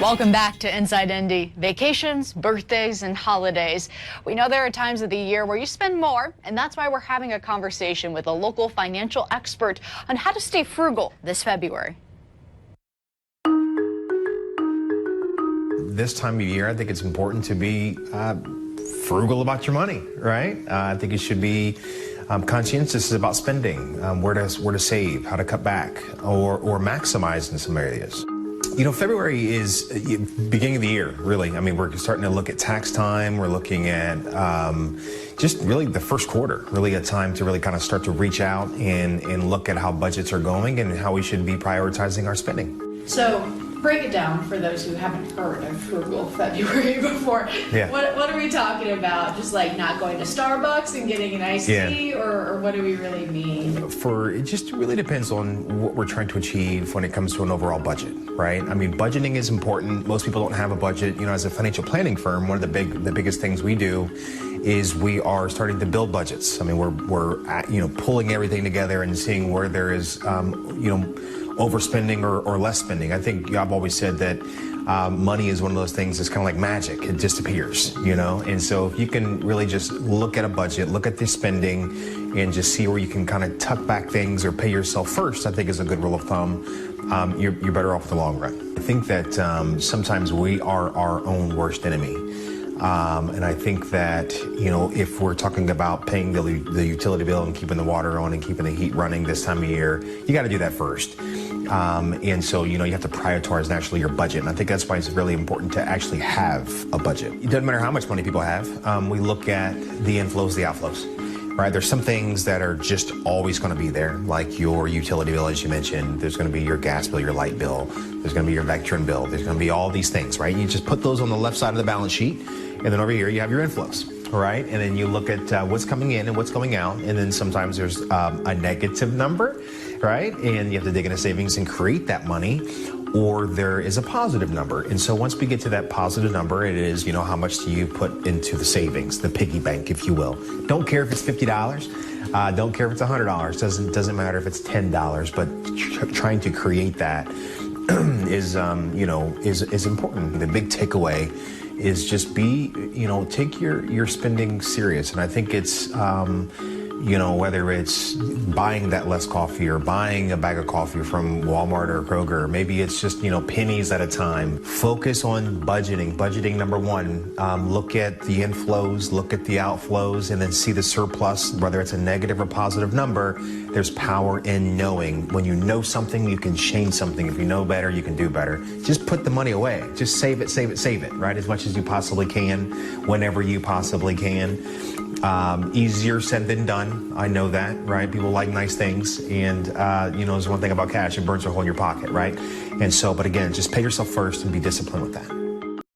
Welcome back to Inside Indy. Vacations, birthdays, and holidays. We know there are times of the year where you spend more, and that's why we're having a conversation with a local financial expert on how to stay frugal this February. This time of year, I think it's important to be frugal about your money, right? I think it should be conscientious about spending, where to save, how to cut back, or maximize in some areas. You know, February is beginning of the year, really. I mean, we're starting to look at tax time. We're looking at just really the first quarter, really a time to really kind of start to reach out and look at how budgets are going and how we should be prioritizing our spending. So break it down for those who haven't heard of Frugal February before. Yeah. What are we talking about? Just like not going to Starbucks and getting an iced tea, or what do we really mean? It just really depends on what we're trying to achieve when it comes to an overall budget, right? I mean, budgeting is important. Most people don't have a budget. You know, as a financial planning firm, one of the biggest things we do is we are starting to build budgets. I mean, we're pulling everything together and seeing where there is overspending or less spending. I think I've always said that money is one of those things that's kind of like magic. It disappears, you know? And so if you can really just look at a budget, look at the spending, and just see where you can kind of tuck back things or pay yourself first, I think is a good rule of thumb. You're better off in the long run. I think that sometimes we are our own worst enemy. And I think that, you know, if we're talking about paying the utility bill and keeping the water on and keeping the heat running this time of year, you got to do that first. And so, you know, you have to prioritize naturally your budget. And I think that's why it's really important to actually have a budget. It doesn't matter how much money people have. We look at the inflows, the outflows, right? There's some things that are just always going to be there, like your utility bill, as you mentioned. There's going to be your gas bill, your light bill. There's going to be your veteran bill. There's going to be all these things, right? You just put those on the left side of the balance sheet. And then over here, you have your inflows, right? And then you look at what's coming in and what's going out. And then sometimes there's a negative number, right? And you have to dig into savings and create that money. Or there is a positive number. And so once we get to that positive number, it is, you know, how much do you put into the savings, the piggy bank, if you will. Don't care if it's $50. Don't care if it's $100. Doesn't matter if it's $10. But trying to create that is important. The big takeaway is just take your spending serious. And I think it's, whether it's buying that less coffee or buying a bag of coffee from Walmart or Kroger, maybe it's just, pennies at a time. Focus on budgeting number one. Look at the inflows, look at the outflows, and then see the surplus, whether it's a negative or positive number. There's power in knowing. When you know something, you can change something. If you know better, you can do better. Just put the money away. Just save it, right? As much as you possibly can, whenever you possibly can. Easier said than done. I know that, right? People like nice things. And, there's one thing about cash, it burns a hole in your pocket, right? And so, but again, just pay yourself first and be disciplined with that.